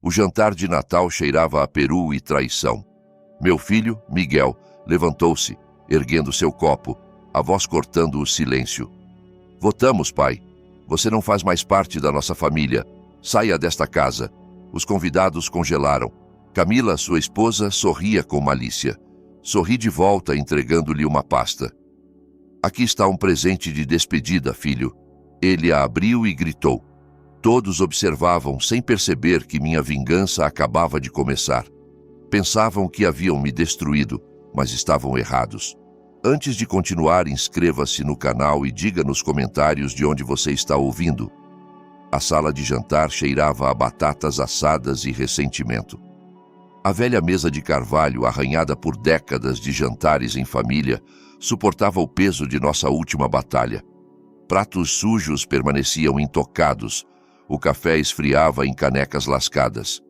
O jantar de Natal cheirava a peru e traição. Meu filho, Miguel, levantou-se, erguendo seu copo, a voz cortando o silêncio. Votamos, pai. Você não faz mais parte da nossa família. Saia desta casa. Os convidados congelaram. Camila, sua esposa, sorria com malícia. Sorri de volta, entregando-lhe uma pasta. Aqui está um presente de despedida, filho. Ele a abriu e gritou. Todos observavam sem perceber que minha vingança acabava de começar. Pensavam que haviam me destruído, mas estavam errados. Antes de continuar, inscreva-se no canal e diga nos comentários de onde você está ouvindo. A sala de jantar cheirava a batatas assadas e ressentimento. A velha mesa de carvalho, arranhada por décadas de jantares em família, suportava o peso de nossa última batalha. Pratos sujos permaneciam intocados. O café esfriava em canecas lascadas.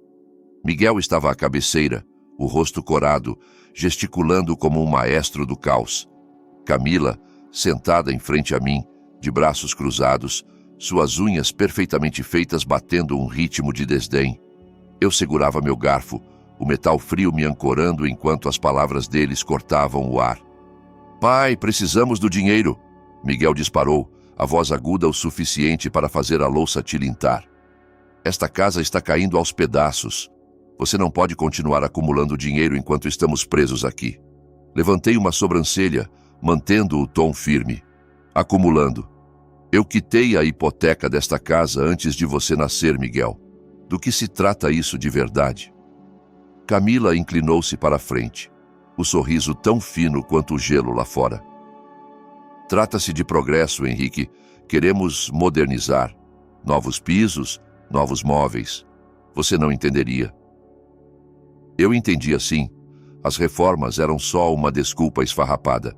Miguel estava à cabeceira, o rosto corado, gesticulando como um maestro do caos. Camila, sentada em frente a mim, de braços cruzados, suas unhas perfeitamente feitas batendo um ritmo de desdém. Eu segurava meu garfo, o metal frio me ancorando enquanto as palavras deles cortavam o ar. Pai, precisamos do dinheiro! Miguel disparou, a voz aguda o suficiente para fazer a louça tilintar. Esta casa está caindo aos pedaços. Você não pode continuar acumulando dinheiro enquanto estamos presos aqui. Levantei uma sobrancelha, mantendo o tom firme. Acumulando. Eu quitei a hipoteca desta casa antes de você nascer, Miguel. Do que se trata isso de verdade? Camila inclinou-se para a frente, o sorriso tão fino quanto o gelo lá fora. Trata-se de progresso, Henrique. Queremos modernizar. Novos pisos, novos móveis. Você não entenderia. Eu entendia sim. As reformas eram só uma desculpa esfarrapada.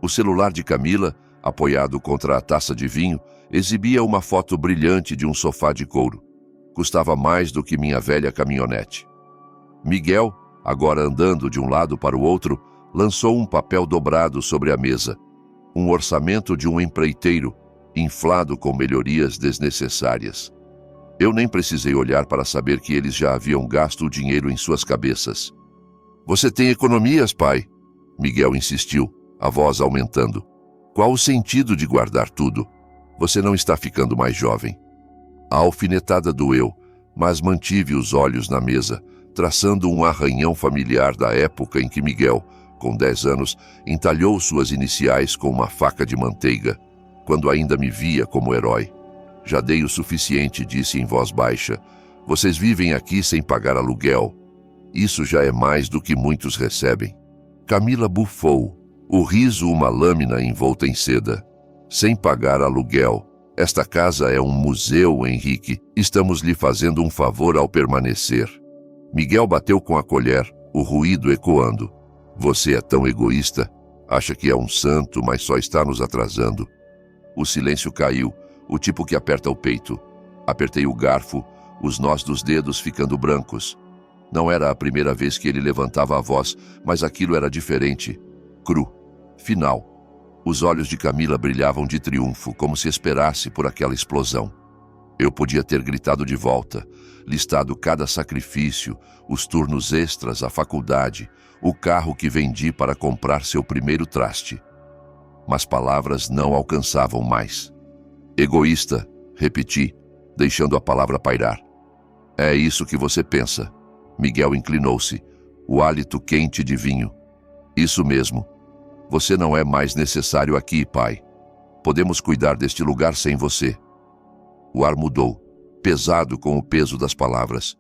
O celular de Camila, apoiado contra a taça de vinho, exibia uma foto brilhante de um sofá de couro. Custava mais do que minha velha caminhonete. Miguel, agora andando de um lado para o outro, lançou um papel dobrado sobre a mesa. Um orçamento de um empreiteiro, inflado com melhorias desnecessárias. Eu nem precisei olhar para saber que eles já haviam gasto o dinheiro em suas cabeças. Você tem economias, pai? Miguel insistiu, a voz aumentando. Qual o sentido de guardar tudo? Você não está ficando mais jovem. A alfinetada doeu, mas mantive os olhos na mesa, traçando um arranhão familiar da época em que Miguel, com 10 anos, entalhou suas iniciais com uma faca de manteiga, quando ainda me via como herói. Já dei o suficiente, disse em voz baixa. Vocês vivem aqui sem pagar aluguel. Isso já é mais do que muitos recebem. Camila bufou, o riso uma lâmina envolta em seda. Sem pagar aluguel. Esta casa é um museu, Henrique. Estamos lhe fazendo um favor ao permanecer. Miguel bateu com a colher, o ruído ecoando. Você é tão egoísta. Acha que é um santo, mas só está nos atrasando. O silêncio caiu, o tipo que aperta o peito. Apertei o garfo, os nós dos dedos ficando brancos. Não era a primeira vez que ele levantava a voz, mas aquilo era diferente. Cru. Final. Os olhos de Camila brilhavam de triunfo, como se esperasse por aquela explosão. Eu podia ter gritado de volta, listado cada sacrifício, os turnos extras, a faculdade, o carro que vendi para comprar seu primeiro traste. Mas palavras não alcançavam mais. Egoísta, repeti, deixando a palavra pairar. É isso que você pensa. Miguel inclinou-se, o hálito quente de vinho. Isso mesmo. Você não é mais necessário aqui, pai. Podemos cuidar deste lugar sem você. O ar mudou, pesado com o peso das palavras.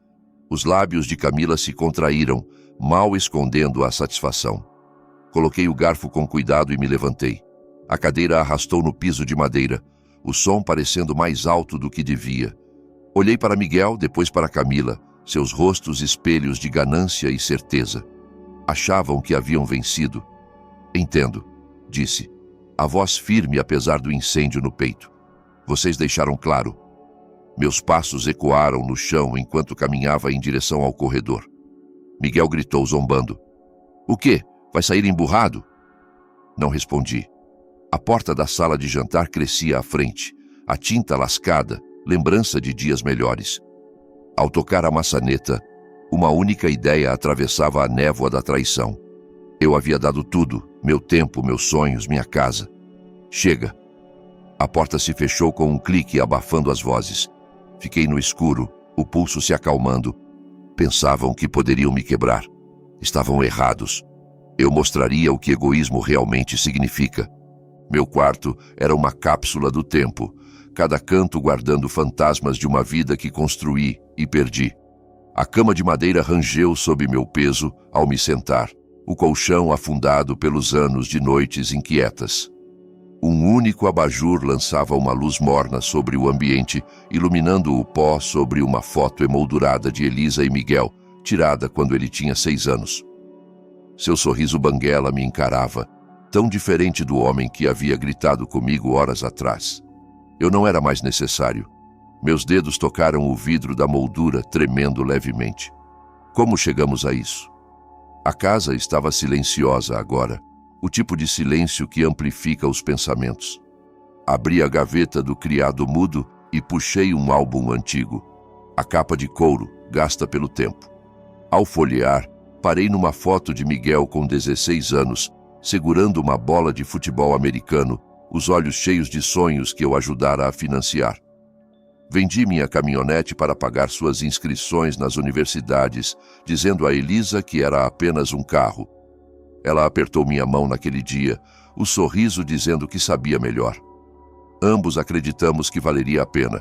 Os lábios de Camila se contraíram, mal escondendo a satisfação. Coloquei o garfo com cuidado e me levantei. A cadeira arrastou no piso de madeira, o som parecendo mais alto do que devia. Olhei para Miguel, depois para Camila, seus rostos espelhos de ganância e certeza. Achavam que haviam vencido. Entendo, disse, a voz firme apesar do incêndio no peito. Vocês deixaram claro. Meus passos ecoaram no chão enquanto caminhava em direção ao corredor. Miguel gritou zombando. O quê? Vai sair emburrado? Não respondi. A porta da sala de jantar crescia à frente, a tinta lascada, lembrança de dias melhores. Ao tocar a maçaneta, uma única ideia atravessava a névoa da traição. Eu havia dado tudo, meu tempo, meus sonhos, minha casa. Chega! A porta se fechou com um clique, abafando as vozes. Fiquei no escuro, o pulso se acalmando. Pensavam que poderiam me quebrar. Estavam errados. Eu mostraria o que egoísmo realmente significa. Meu quarto era uma cápsula do tempo, cada canto guardando fantasmas de uma vida que construí e perdi. A cama de madeira rangeu sob meu peso ao me sentar, o colchão afundado pelos anos de noites inquietas. Um único abajur lançava uma luz morna sobre o ambiente, iluminando o pó sobre uma foto emoldurada de Elisa e Miguel, tirada quando ele tinha 6 anos. Seu sorriso banguela me encarava, tão diferente do homem que havia gritado comigo horas atrás. Eu não era mais necessário. Meus dedos tocaram o vidro da moldura, tremendo levemente. Como chegamos a isso? A casa estava silenciosa agora, o tipo de silêncio que amplifica os pensamentos. Abri a gaveta do criado mudo e puxei um álbum antigo, a capa de couro, gasta pelo tempo. Ao folhear, parei numa foto de Miguel com 16 anos, segurando uma bola de futebol americano, os olhos cheios de sonhos que eu ajudara a financiar. Vendi minha caminhonete para pagar suas inscrições nas universidades, dizendo a Elisa que era apenas um carro. Ela apertou minha mão naquele dia, o sorriso dizendo que sabia melhor. Ambos acreditamos que valeria a pena.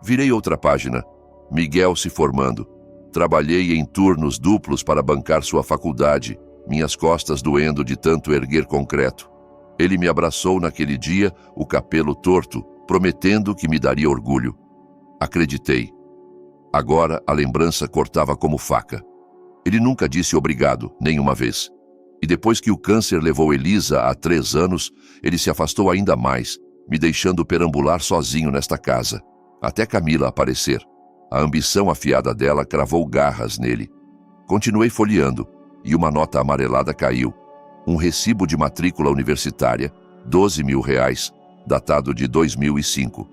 Virei outra página. Miguel se formando. Trabalhei em turnos duplos para bancar sua faculdade, minhas costas doendo de tanto erguer concreto. Ele me abraçou naquele dia, o cabelo torto, prometendo que me daria orgulho. Acreditei. Agora a lembrança cortava como faca. Ele nunca disse obrigado, nenhuma vez. E depois que o câncer levou Elisa há 3 anos, ele se afastou ainda mais, me deixando perambular sozinho nesta casa, até Camila aparecer. A ambição afiada dela cravou garras nele. Continuei folheando, e uma nota amarelada caiu. Um recibo de matrícula universitária, R$12.000, datado de 2005.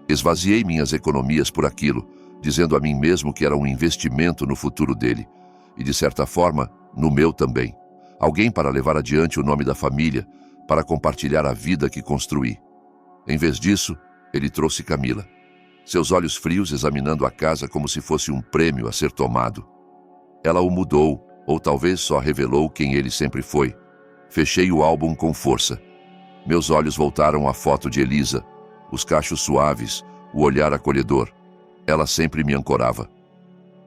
Esvaziei minhas economias por aquilo, dizendo a mim mesmo que era um investimento no futuro dele, e de certa forma, no meu também. Alguém para levar adiante o nome da família, para compartilhar a vida que construí. Em vez disso, ele trouxe Camila. Seus olhos frios examinando a casa como se fosse um prêmio a ser tomado. Ela o mudou, ou talvez só revelou quem ele sempre foi. Fechei o álbum com força. Meus olhos voltaram à foto de Elisa, os cachos suaves, o olhar acolhedor. Ela sempre me ancorava.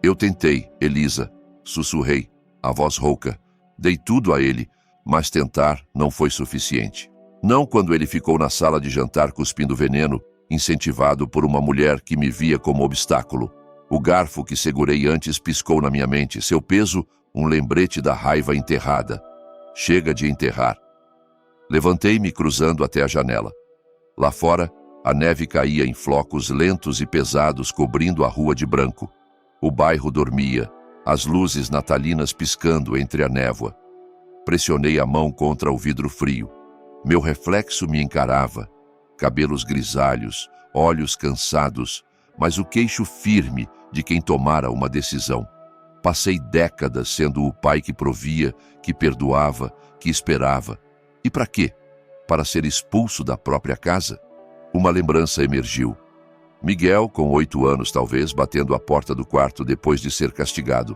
Eu tentei, Elisa, sussurrei, a voz rouca. Dei tudo a ele, mas tentar não foi suficiente. Não quando ele ficou na sala de jantar cuspindo veneno, incentivado por uma mulher que me via como obstáculo. O garfo que segurei antes piscou na minha mente, seu peso, um lembrete da raiva enterrada. Chega de enterrar. Levantei-me cruzando até a janela. Lá fora, a neve caía em flocos lentos e pesados cobrindo a rua de branco. O bairro dormia, as luzes natalinas piscando entre a névoa. Pressionei a mão contra o vidro frio. Meu reflexo me encarava. Cabelos grisalhos, olhos cansados, mas o queixo firme de quem tomara uma decisão. Passei décadas sendo o pai que provia, que perdoava, que esperava. E para quê? Para ser expulso da própria casa? Uma lembrança emergiu. Miguel, com 8 anos talvez, batendo a porta do quarto depois de ser castigado.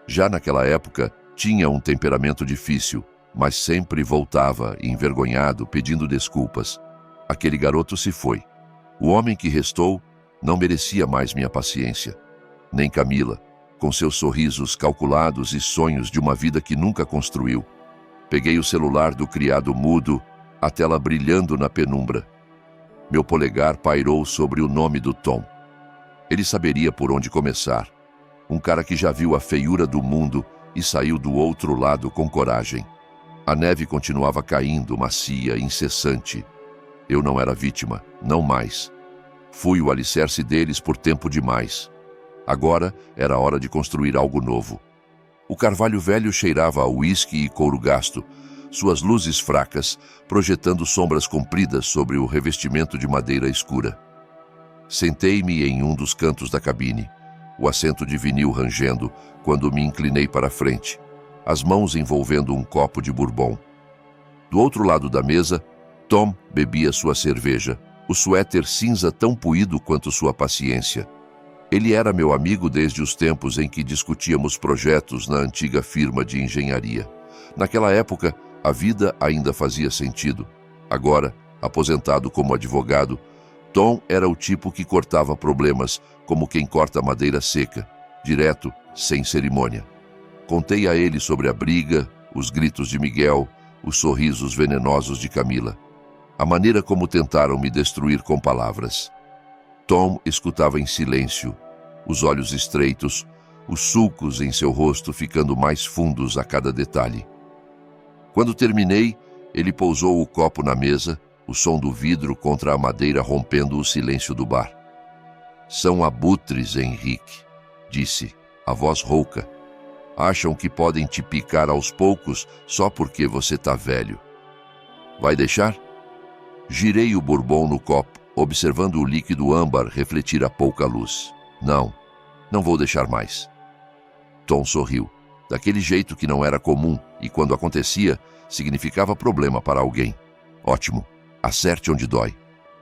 Já naquela época, tinha um temperamento difícil, mas sempre voltava, envergonhado, pedindo desculpas. Aquele garoto se foi. O homem que restou não merecia mais minha paciência. Nem Camila, com seus sorrisos calculados e sonhos de uma vida que nunca construiu. Peguei o celular do criado mudo, a tela brilhando na penumbra. Meu polegar pairou sobre o nome do Tom. Ele saberia por onde começar. Um cara que já viu a feiura do mundo e saiu do outro lado com coragem. A neve continuava caindo, macia, incessante. Eu não era vítima, não mais. Fui o alicerce deles por tempo demais. Agora era hora de construir algo novo. O carvalho velho cheirava a uísque e couro gasto, suas luzes fracas projetando sombras compridas sobre o revestimento de madeira escura. Sentei-me em um dos cantos da cabine. o assento de vinil rangendo quando me inclinei para a frente, as mãos envolvendo um copo de bourbon. Do outro lado da mesa, Tom bebia sua cerveja, o suéter cinza tão puído quanto sua paciência. Ele era meu amigo desde os tempos em que discutíamos projetos na antiga firma de engenharia. Naquela época, a vida ainda fazia sentido. Agora, aposentado como advogado, Tom era o tipo que cortava problemas como quem corta madeira seca, direto, sem cerimônia. Contei a ele sobre a briga, os gritos de Miguel, os sorrisos venenosos de Camila, a maneira como tentaram me destruir com palavras. Tom escutava em silêncio, os olhos estreitos, os sulcos em seu rosto ficando mais fundos a cada detalhe. Quando terminei, ele pousou o copo na mesa, o som do vidro contra a madeira rompendo o silêncio do bar. São abutres, Henrique, disse, a voz rouca. Acham que podem te picar aos poucos só porque você tá velho. Vai deixar? Girei o bourbon no copo, observando o líquido âmbar refletir a pouca luz. Não vou deixar mais. Tom sorriu, daquele jeito que não era comum e, quando acontecia, significava problema para alguém. Ótimo, acerte onde dói.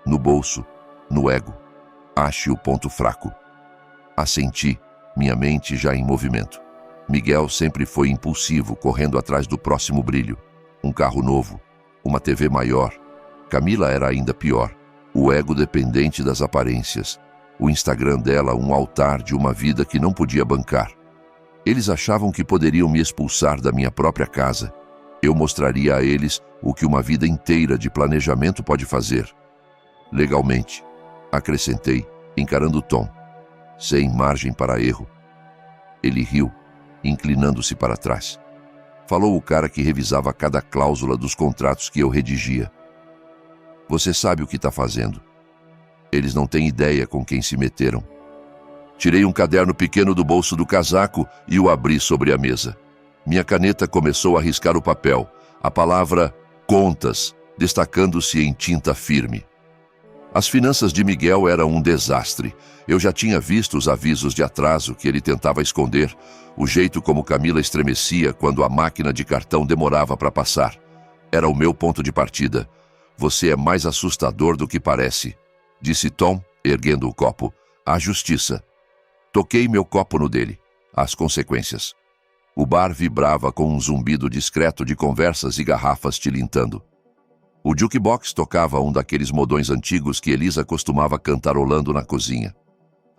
No bolso, no ego. Ache o ponto fraco. Assenti, minha mente já em movimento. Miguel sempre foi impulsivo, correndo atrás do próximo brilho. Um carro novo, uma TV maior. Camila era ainda pior. O ego dependente das aparências. O Instagram dela um altar de uma vida que não podia bancar. Eles achavam que poderiam me expulsar da minha própria casa. Eu mostraria a eles o que uma vida inteira de planejamento pode fazer. Legalmente, acrescentei, encarando Tom, sem margem para erro. Ele riu, inclinando-se para trás. Falou o cara que revisava cada cláusula dos contratos que eu redigia. Você sabe o que está fazendo. Eles não têm ideia com quem se meteram. Tirei um caderno pequeno do bolso do casaco e o abri sobre a mesa. Minha caneta começou a riscar o papel, a palavra contas, destacando-se em tinta firme. As finanças de Miguel eram um desastre. Eu já tinha visto os avisos de atraso que ele tentava esconder, o jeito como Camila estremecia quando a máquina de cartão demorava para passar. Era o meu ponto de partida. Você é mais assustador do que parece, disse Tom, erguendo o copo. A justiça. Toquei meu copo no dele. As consequências. O bar vibrava com um zumbido discreto de conversas e garrafas tilintando. O jukebox tocava um daqueles modões antigos que Elisa costumava cantarolando na cozinha.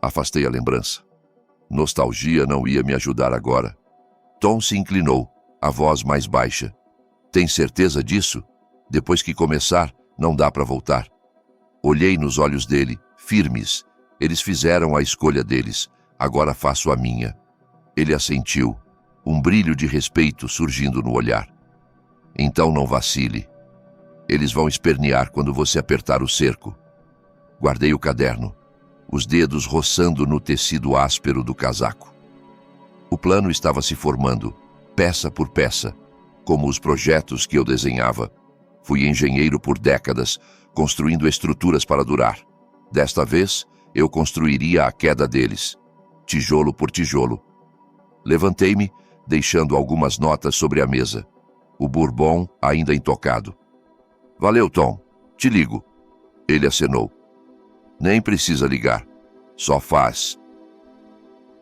Afastei a lembrança. Nostalgia não ia me ajudar agora. Tom se inclinou, a voz mais baixa. Tem certeza disso? Depois que começar, não dá para voltar. Olhei nos olhos dele, firmes. Eles fizeram a escolha deles. Agora faço a minha. Ele assentiu, um brilho de respeito surgindo no olhar. Então não vacile. Eles vão espernear quando você apertar o cerco. Guardei o caderno, os dedos roçando no tecido áspero do casaco. O plano estava se formando, peça por peça, como os projetos que eu desenhava. Fui engenheiro por décadas, construindo estruturas para durar. Desta vez, eu construiria a queda deles, tijolo por tijolo. Levantei-me, deixando algumas notas sobre a mesa. O bourbon ainda intocado. Valeu, Tom. Te ligo. Ele acenou. Nem precisa ligar. Só faz.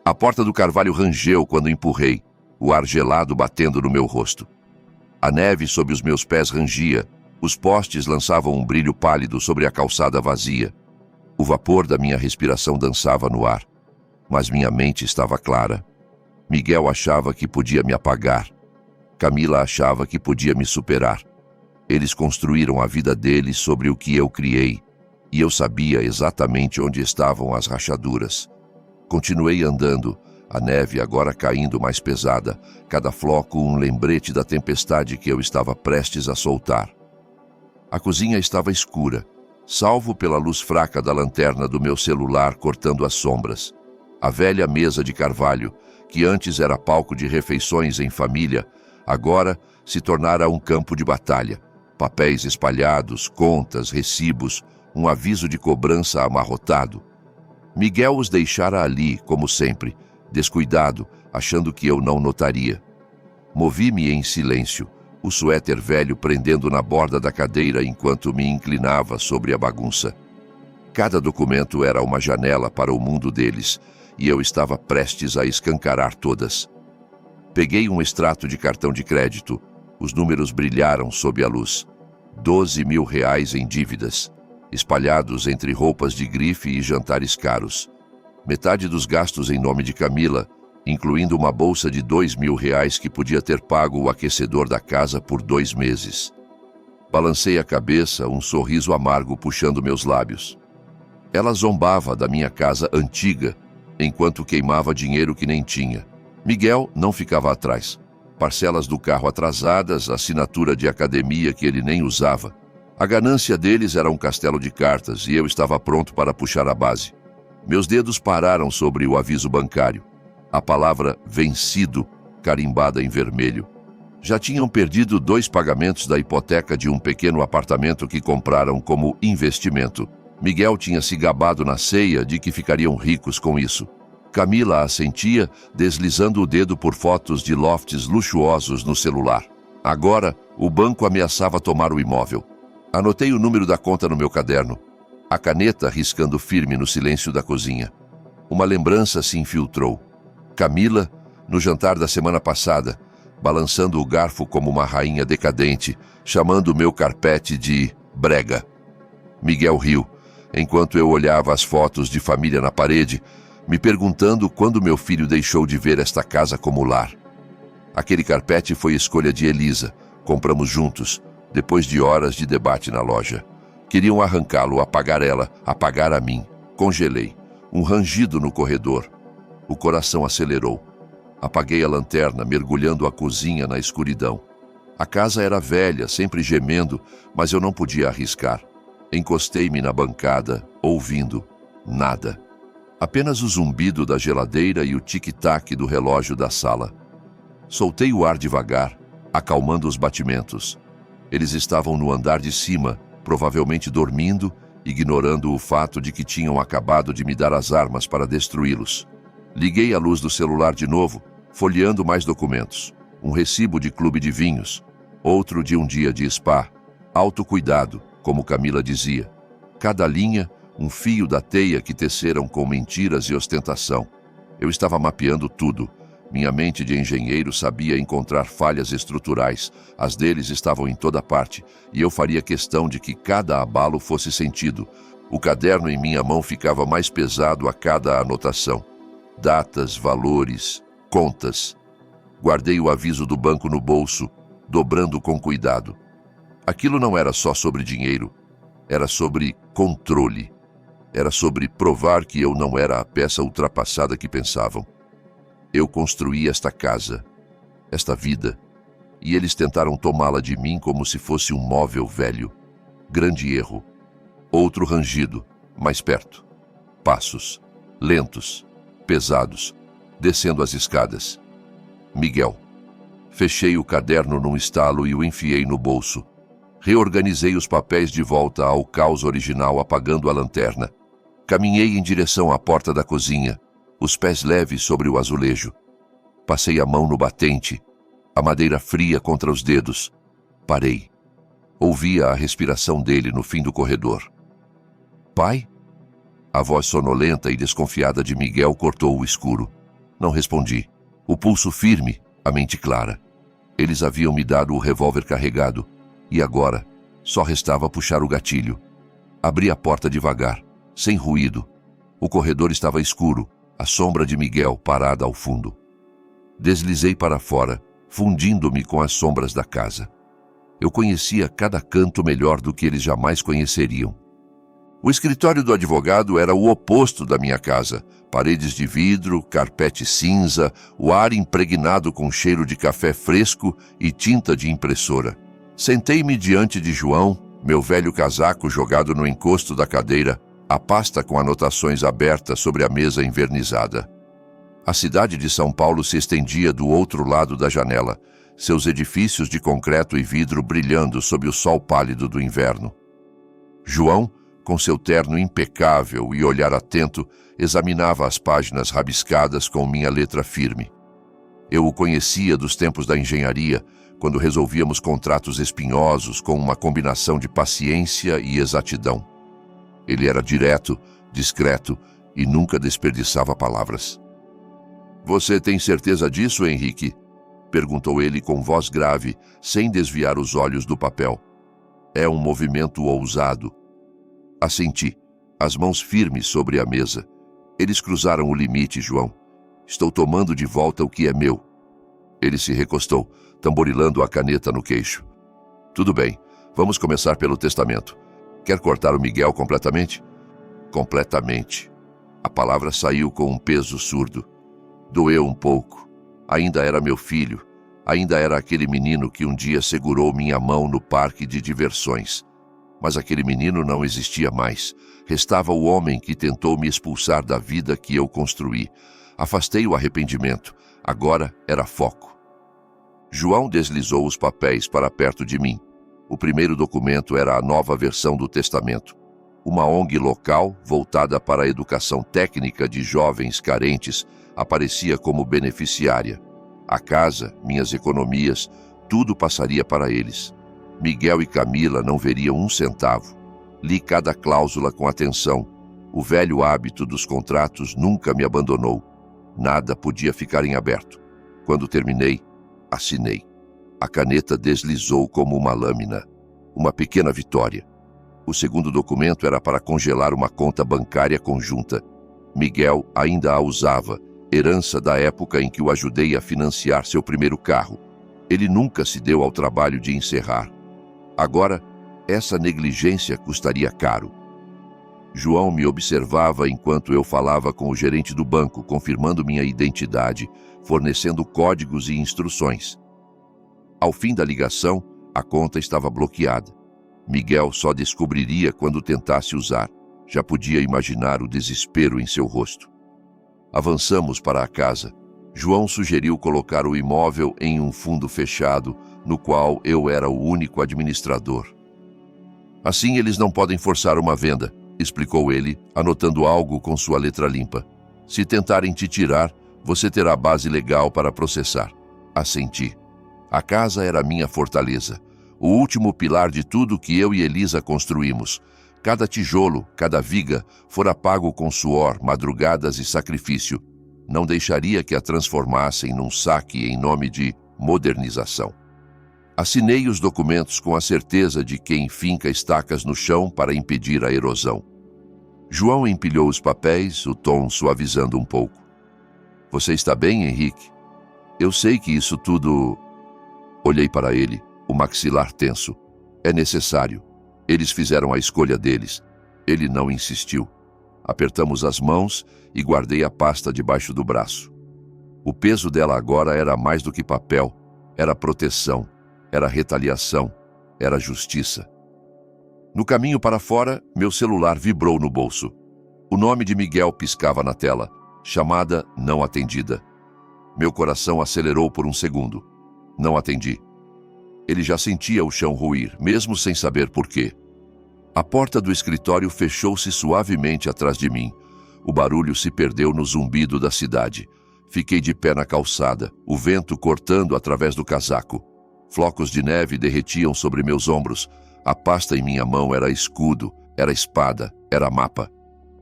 A porta do carvalho rangeu quando empurrei, o ar gelado batendo no meu rosto. A neve sob os meus pés rangia. Os postes lançavam um brilho pálido sobre a calçada vazia. O vapor da minha respiração dançava no ar. Mas minha mente estava clara. Miguel achava que podia me apagar. Camila achava que podia me superar. Eles construíram a vida deles sobre o que eu criei, e eu sabia exatamente onde estavam as rachaduras. Continuei andando, a neve agora caindo mais pesada, cada floco um lembrete da tempestade que eu estava prestes a soltar. A cozinha estava escura, salvo pela luz fraca da lanterna do meu celular cortando as sombras. A velha mesa de carvalho, que antes era palco de refeições em família, agora se tornara um campo de batalha. Papéis espalhados, contas, recibos, um aviso de cobrança amarrotado. Miguel os deixara ali, como sempre, descuidado, achando que eu não notaria. Movi-me em silêncio, o suéter velho prendendo na borda da cadeira enquanto me inclinava sobre a bagunça. Cada documento era uma janela para o mundo deles, e eu estava prestes a escancarar todas. Peguei um extrato de cartão de crédito. Os números brilharam sob a luz. 12 mil reais em dívidas, espalhados entre roupas de grife e jantares caros. Metade dos gastos em nome de Camila, incluindo uma bolsa de 2 mil reais que podia ter pago o aquecedor da casa por 2 meses. Balancei a cabeça, um sorriso amargo puxando meus lábios. Ela zombava da minha casa antiga, enquanto queimava dinheiro que nem tinha. Miguel não ficava atrás. Parcelas do carro atrasadas, assinatura de academia que ele nem usava. A ganância deles era um castelo de cartas e eu estava pronto para puxar a base. Meus dedos pararam sobre o aviso bancário. A palavra vencido, carimbada em vermelho. Já tinham perdido 2 pagamentos da hipoteca de um pequeno apartamento que compraram como investimento. Miguel tinha se gabado na ceia de que ficariam ricos com isso. Camila assentia, deslizando o dedo por fotos de lofts luxuosos no celular. Agora, o banco ameaçava tomar o imóvel. Anotei o número da conta no meu caderno, a caneta riscando firme no silêncio da cozinha. Uma lembrança se infiltrou. Camila, no jantar da semana passada, balançando o garfo como uma rainha decadente, chamando o meu carpete de brega. Miguel riu, enquanto eu olhava as fotos de família na parede, me perguntando quando meu filho deixou de ver esta casa como lar. Aquele carpete foi escolha de Elisa. Compramos juntos, depois de horas de debate na loja. Queriam arrancá-lo, apagar ela, apagar a mim. Congelei. Um rangido no corredor. O coração acelerou. Apaguei a lanterna, mergulhando a cozinha na escuridão. A casa era velha, sempre gemendo, mas eu não podia arriscar. Encostei-me na bancada, ouvindo. Nada. Apenas o zumbido da geladeira e o tic-tac do relógio da sala. Soltei o ar devagar, acalmando os batimentos. Eles estavam no andar de cima, provavelmente dormindo, ignorando o fato de que tinham acabado de me dar as armas para destruí-los. Liguei a luz do celular de novo, folheando mais documentos. Um recibo de clube de vinhos, outro de um dia de spa. Autocuidado, como Camila dizia. Cada linha, um fio da teia que teceram com mentiras e ostentação. Eu estava mapeando tudo. Minha mente de engenheiro sabia encontrar falhas estruturais. As deles estavam em toda parte, e eu faria questão de que cada abalo fosse sentido. O caderno em minha mão ficava mais pesado a cada anotação. Datas, valores, contas. Guardei o aviso do banco no bolso, dobrando com cuidado. Aquilo não era só sobre dinheiro, era sobre controle. Era sobre provar que eu não era a peça ultrapassada que pensavam. Eu construí esta casa, esta vida, e eles tentaram tomá-la de mim como se fosse um móvel velho. Grande erro. Outro rangido, mais perto. Passos, lentos, pesados, descendo as escadas. Miguel. Fechei o caderno num estalo e o enfiei no bolso. Reorganizei os papéis de volta ao caos original, apagando a lanterna. Caminhei em direção à porta da cozinha, os pés leves sobre o azulejo. Passei a mão no batente, a madeira fria contra os dedos. Parei. Ouvia a respiração dele no fim do corredor. Pai? A voz sonolenta e desconfiada de Miguel cortou o escuro. Não respondi. O pulso firme, a mente clara. Eles haviam me dado o revólver carregado, e agora só restava puxar o gatilho. Abri a porta devagar, sem ruído. O corredor estava escuro, a sombra de Miguel parada ao fundo. Deslizei para fora, fundindo-me com as sombras da casa. Eu conhecia cada canto melhor do que eles jamais conheceriam. O escritório do advogado era o oposto da minha casa. Paredes de vidro, carpete cinza, o ar impregnado com cheiro de café fresco e tinta de impressora. Sentei-me diante de João, meu velho casaco jogado no encosto da cadeira, a pasta com anotações aberta sobre a mesa envernizada. A cidade de São Paulo se estendia do outro lado da janela, seus edifícios de concreto e vidro brilhando sob o sol pálido do inverno. João, com seu terno impecável e olhar atento, examinava as páginas rabiscadas com minha letra firme. Eu o conhecia dos tempos da engenharia, quando resolvíamos contratos espinhosos com uma combinação de paciência e exatidão. Ele era direto, discreto e nunca desperdiçava palavras. "Você tem certeza disso, Henrique?" perguntou ele com voz grave, sem desviar os olhos do papel. "É um movimento ousado." Assenti, as mãos firmes sobre a mesa. "Eles cruzaram o limite, João. Estou tomando de volta o que é meu." Ele se recostou, tamborilando a caneta no queixo. "Tudo bem, vamos começar pelo testamento. Quer cortar o Miguel completamente?" "Completamente." A palavra saiu com um peso surdo. Doeu um pouco. Ainda era meu filho. Ainda era aquele menino que um dia segurou minha mão no parque de diversões. Mas aquele menino não existia mais. Restava o homem que tentou me expulsar da vida que eu construí. Afastei o arrependimento. Agora era foco. João deslizou os papéis para perto de mim. O primeiro documento era a nova versão do testamento. Uma ONG local, voltada para a educação técnica de jovens carentes, aparecia como beneficiária. A casa, minhas economias, tudo passaria para eles. Miguel e Camila não veriam um centavo. Li cada cláusula com atenção. O velho hábito dos contratos nunca me abandonou. Nada podia ficar em aberto. Quando terminei, assinei. A caneta deslizou como uma lâmina. Uma pequena vitória. O segundo documento era para congelar uma conta bancária conjunta. Miguel ainda a usava, herança da época em que o ajudei a financiar seu primeiro carro. Ele nunca se deu ao trabalho de encerrar. Agora, essa negligência custaria caro. João me observava enquanto eu falava com o gerente do banco, confirmando minha identidade, fornecendo códigos e instruções. Ao fim da ligação, a conta estava bloqueada. Miguel só descobriria quando tentasse usar. Já podia imaginar o desespero em seu rosto. Avançamos para a casa. João sugeriu colocar o imóvel em um fundo fechado, no qual eu era o único administrador. "Assim eles não podem forçar uma venda", explicou ele, anotando algo com sua letra limpa. "Se tentarem te tirar, você terá base legal para processar." Assenti. A casa era minha fortaleza, o último pilar de tudo que eu e Elisa construímos. Cada tijolo, cada viga, fora pago com suor, madrugadas e sacrifício. Não deixaria que a transformassem num saque em nome de modernização. Assinei os documentos com a certeza de quem finca estacas no chão para impedir a erosão. João empilhou os papéis, o tom suavizando um pouco. "Você está bem, Henrique? Eu sei que isso tudo..." Olhei para ele, o maxilar tenso. "É necessário. Eles fizeram a escolha deles." Ele não insistiu. Apertamos as mãos e guardei a pasta debaixo do braço. O peso dela agora era mais do que papel. Era proteção, era retaliação, era justiça. No caminho para fora, meu celular vibrou no bolso. O nome de Miguel piscava na tela. Chamada não atendida. Meu coração acelerou por um segundo. Não atendi. Ele já sentia o chão ruir, mesmo sem saber por quê. A porta do escritório fechou-se suavemente atrás de mim. O barulho se perdeu no zumbido da cidade. Fiquei de pé na calçada, o vento cortando através do casaco. Flocos de neve derretiam sobre meus ombros. A pasta em minha mão era escudo, era espada, era mapa.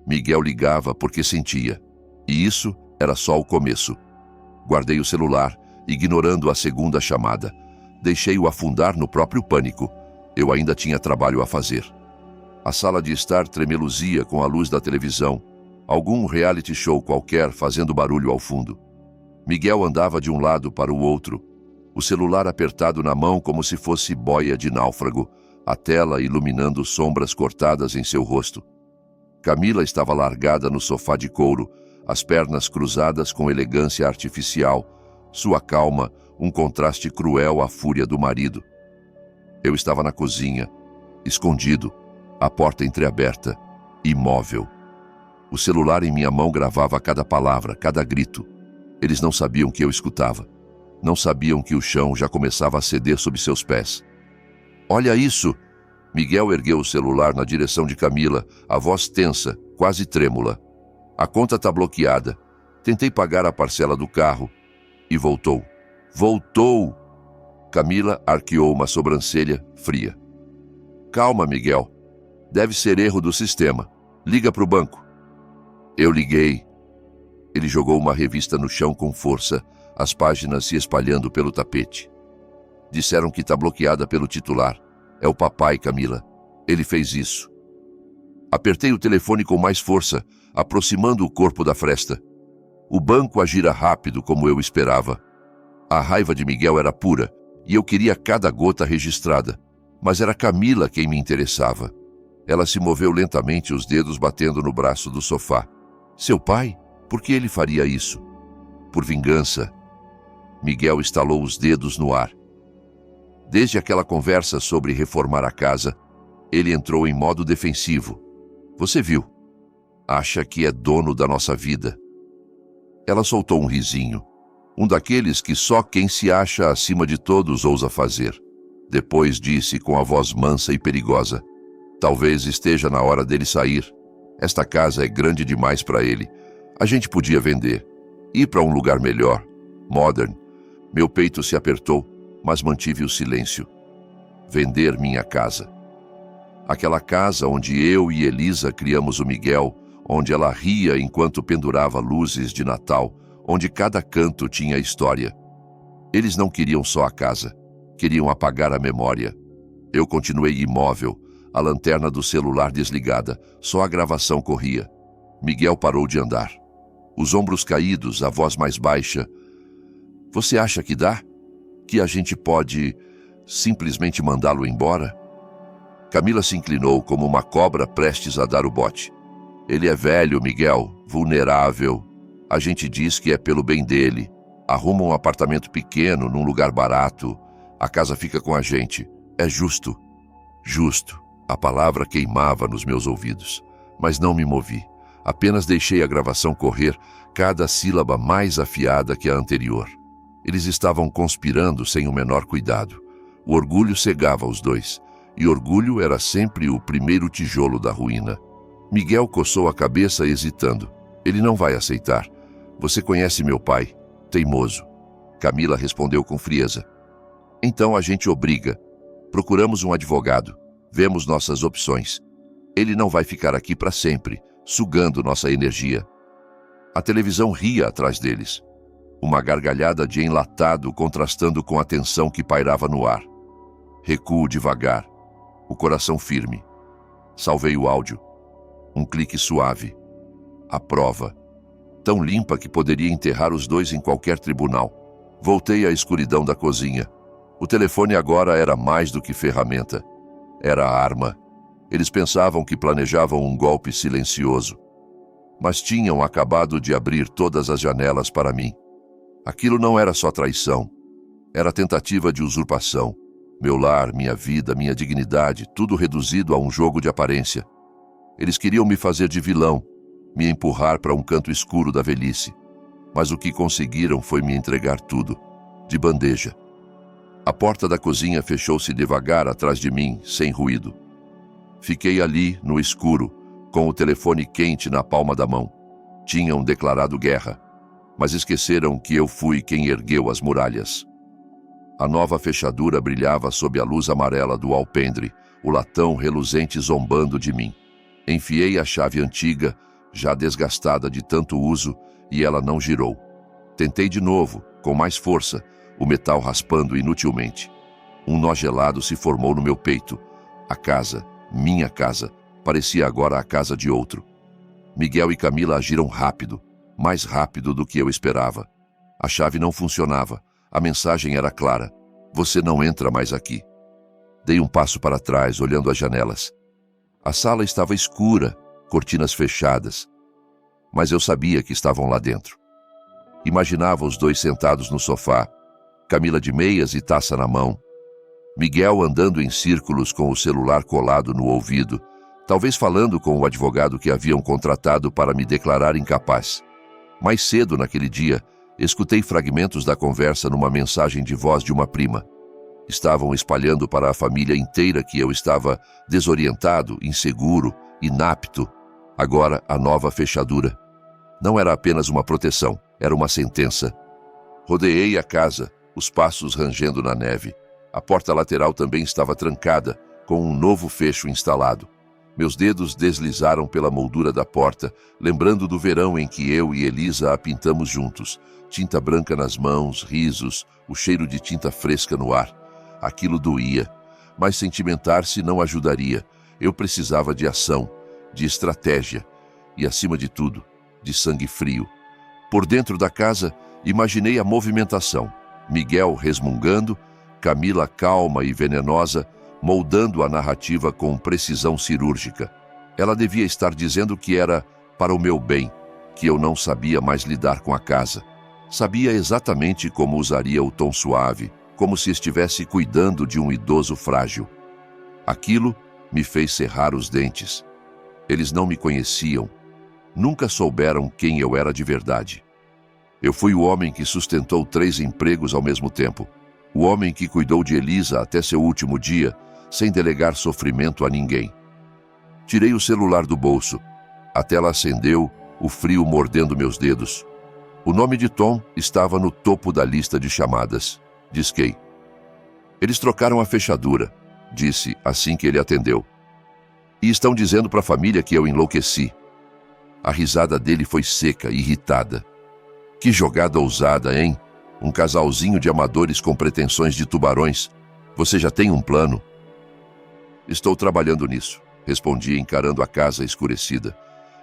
Miguel ligava porque sentia. E isso era só o começo. Guardei o celular, ignorando a segunda chamada. Deixei-o afundar no próprio pânico. Eu ainda tinha trabalho a fazer. A sala de estar tremeluzia com a luz da televisão. Algum reality show qualquer fazendo barulho ao fundo. Miguel andava de um lado para o outro, o celular apertado na mão como se fosse boia de náufrago, a tela iluminando sombras cortadas em seu rosto. Camila estava largada no sofá de couro, as pernas cruzadas com elegância artificial, sua calma, um contraste cruel à fúria do marido. Eu estava na cozinha, escondido, a porta entreaberta, imóvel. O celular em minha mão gravava cada palavra, cada grito. Eles não sabiam que eu escutava. Não sabiam que o chão já começava a ceder sob seus pés. "Olha isso!" Miguel ergueu o celular na direção de Camila, a voz tensa, quase trêmula. A conta tá bloqueada. Tentei pagar a parcela do carro. E voltou. Voltou! Camila arqueou uma sobrancelha fria. Calma, Miguel. Deve ser erro do sistema. Liga pro banco. Eu liguei. Ele jogou uma revista no chão com força, as páginas se espalhando pelo tapete. Disseram que tá bloqueada pelo titular. É o papai, Camila. Ele fez isso. Apertei o telefone com mais força, aproximando o corpo da fresta. O banco agira rápido, como eu esperava. A raiva de Miguel era pura, e eu queria cada gota registrada. Mas era Camila quem me interessava. Ela se moveu lentamente, os dedos batendo no braço do sofá. Seu pai? Por que ele faria isso? Por vingança. Miguel estalou os dedos no ar. Desde aquela conversa sobre reformar a casa, ele entrou em modo defensivo. Você viu? Acha que é dono da nossa vida. Ela soltou um risinho. Um daqueles que só quem se acha acima de todos ousa fazer. Depois disse com a voz mansa e perigosa. Talvez esteja na hora dele sair. Esta casa é grande demais para ele. A gente podia vender. Ir para um lugar melhor. Modern. Meu peito se apertou, mas mantive o silêncio. Vender minha casa. Aquela casa onde eu e Elisa criamos o Miguel, onde ela ria enquanto pendurava luzes de Natal, onde cada canto tinha história. Eles não queriam só a casa, queriam apagar a memória. Eu continuei imóvel, a lanterna do celular desligada, só a gravação corria. Miguel parou de andar. Os ombros caídos, a voz mais baixa. Você acha que dá? Que a gente pode simplesmente mandá-lo embora? Camila se inclinou como uma cobra prestes a dar o bote. Ele é velho, Miguel, vulnerável. A gente diz que é pelo bem dele. Arruma um apartamento pequeno, num lugar barato. A casa fica com a gente. É justo. Justo. A palavra queimava nos meus ouvidos. Mas não me movi. Apenas deixei a gravação correr, cada sílaba mais afiada que a anterior. Eles estavam conspirando sem o menor cuidado. O orgulho cegava os dois. E orgulho era sempre o primeiro tijolo da ruína. Miguel coçou a cabeça, hesitando. Ele não vai aceitar. Você conhece meu pai. Teimoso. Camila respondeu com frieza. Então a gente obriga. Procuramos um advogado. Vemos nossas opções. Ele não vai ficar aqui para sempre, sugando nossa energia. A televisão ria atrás deles. Uma gargalhada de enlatado contrastando com a tensão que pairava no ar. Recuo devagar. O coração firme. Salvei o áudio. Um clique suave. A prova. Tão limpa que poderia enterrar os dois em qualquer tribunal. Voltei à escuridão da cozinha. O telefone agora era mais do que ferramenta. Era arma. Eles pensavam que planejavam um golpe silencioso. Mas tinham acabado de abrir todas as janelas para mim. Aquilo não era só traição. Era tentativa de usurpação. Meu lar, minha vida, minha dignidade, tudo reduzido a um jogo de aparência. Eles queriam me fazer de vilão, me empurrar para um canto escuro da velhice. Mas o que conseguiram foi me entregar tudo, de bandeja. A porta da cozinha fechou-se devagar atrás de mim, sem ruído. Fiquei ali, no escuro, com o telefone quente na palma da mão. Tinham declarado guerra, mas esqueceram que eu fui quem ergueu as muralhas. A nova fechadura brilhava sob a luz amarela do alpendre, o latão reluzente zombando de mim. Enfiei a chave antiga, já desgastada de tanto uso, e ela não girou. Tentei de novo, com mais força, o metal raspando inutilmente. Um nó gelado se formou no meu peito. A casa, minha casa, parecia agora a casa de outro. Miguel e Camila agiram rápido, mais rápido do que eu esperava. A chave não funcionava. A mensagem era clara. Você não entra mais aqui. Dei um passo para trás, olhando as janelas. A sala estava escura, cortinas fechadas. Mas eu sabia que estavam lá dentro. Imaginava os dois sentados no sofá, Camila de meias e taça na mão. Miguel andando em círculos com o celular colado no ouvido, talvez falando com o advogado que haviam contratado para me declarar incapaz. Mais cedo naquele dia, escutei fragmentos da conversa numa mensagem de voz de uma prima. Estavam espalhando para a família inteira que eu estava desorientado, inseguro, inapto. Agora, a nova fechadura. Não era apenas uma proteção, era uma sentença. Rodeei a casa, os passos rangendo na neve. A porta lateral também estava trancada, com um novo fecho instalado. Meus dedos deslizaram pela moldura da porta, lembrando do verão em que eu e Elisa a pintamos juntos. Tinta branca nas mãos, risos, o cheiro de tinta fresca no ar. Aquilo doía, mas sentimentar-se não ajudaria. Eu precisava de ação, de estratégia e, acima de tudo, de sangue frio. Por dentro da casa, imaginei a movimentação. Miguel resmungando, Camila calma e venenosa, moldando a narrativa com precisão cirúrgica. Ela devia estar dizendo que era para o meu bem, que eu não sabia mais lidar com a casa. Sabia exatamente como usaria o tom suave, como se estivesse cuidando de um idoso frágil. Aquilo me fez cerrar os dentes. Eles não me conheciam, nunca souberam quem eu era de verdade. Eu fui o homem que sustentou 3 empregos ao mesmo tempo, o homem que cuidou de Elisa até seu último dia, sem delegar sofrimento a ninguém. Tirei o celular do bolso. A tela acendeu, o frio mordendo meus dedos. O nome de Tom estava no topo da lista de chamadas. Disquei. Eles trocaram a fechadura, disse assim que ele atendeu. E estão dizendo para a família que eu enlouqueci. A risada dele foi seca, irritada. Que jogada ousada, hein? Um casalzinho de amadores com pretensões de tubarões. Você já tem um plano? Estou trabalhando nisso, respondi encarando a casa escurecida.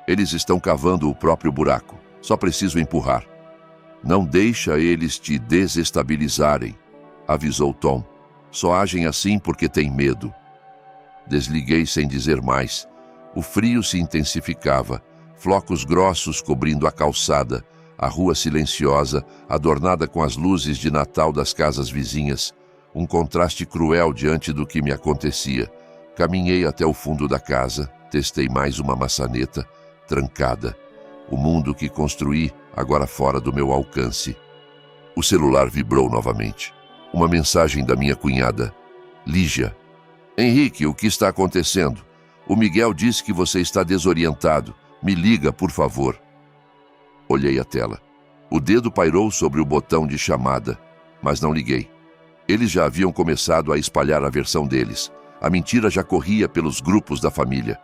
Eles estão cavando o próprio buraco. Só preciso empurrar. Não deixa eles te desestabilizarem, avisou Tom. Só agem assim porque têm medo. Desliguei sem dizer mais. O frio se intensificava, flocos grossos cobrindo a calçada, a rua silenciosa, adornada com as luzes de Natal das casas vizinhas, um contraste cruel diante do que me acontecia. Caminhei até o fundo da casa, testei mais uma maçaneta, trancada. O mundo que construí, agora fora do meu alcance. O celular vibrou novamente. Uma mensagem da minha cunhada. Lígia. Henrique, o que está acontecendo? O Miguel disse que você está desorientado. Me liga, por favor. Olhei a tela. O dedo pairou sobre o botão de chamada, mas não liguei. Eles já haviam começado a espalhar a versão deles. A mentira já corria pelos grupos da família.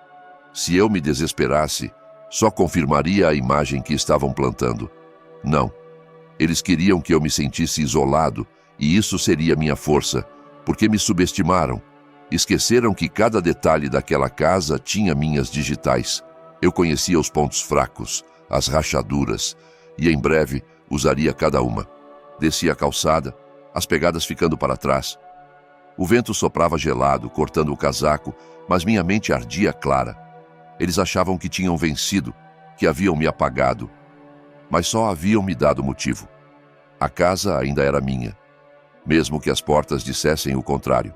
Se eu me desesperasse, só confirmaria a imagem que estavam plantando. Não. Eles queriam que eu me sentisse isolado, e isso seria minha força, porque me subestimaram. Esqueceram que cada detalhe daquela casa tinha minhas digitais. Eu conhecia os pontos fracos, as rachaduras, e em breve usaria cada uma. Desci a calçada, as pegadas ficando para trás. O vento soprava gelado, cortando o casaco, mas minha mente ardia clara. Eles achavam que tinham vencido, que haviam me apagado, mas só haviam me dado motivo. A casa ainda era minha, mesmo que as portas dissessem o contrário.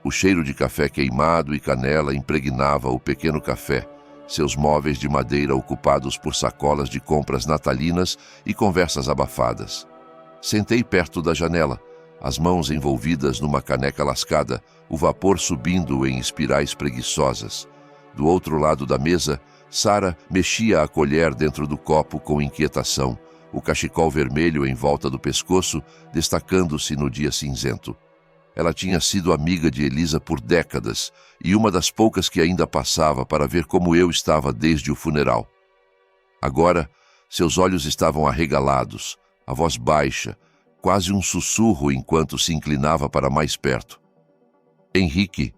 O cheiro de café queimado e canela impregnava o pequeno café, seus móveis de madeira ocupados por sacolas de compras natalinas e conversas abafadas. Sentei perto da janela, as mãos envolvidas numa caneca lascada, o vapor subindo em espirais preguiçosas. Do outro lado da mesa, Sara mexia a colher dentro do copo com inquietação, o cachecol vermelho em volta do pescoço destacando-se no dia cinzento. Ela tinha sido amiga de Elisa por décadas e uma das poucas que ainda passava para ver como eu estava desde o funeral. Agora, seus olhos estavam arregalados, a voz baixa, quase um sussurro enquanto se inclinava para mais perto. Henrique,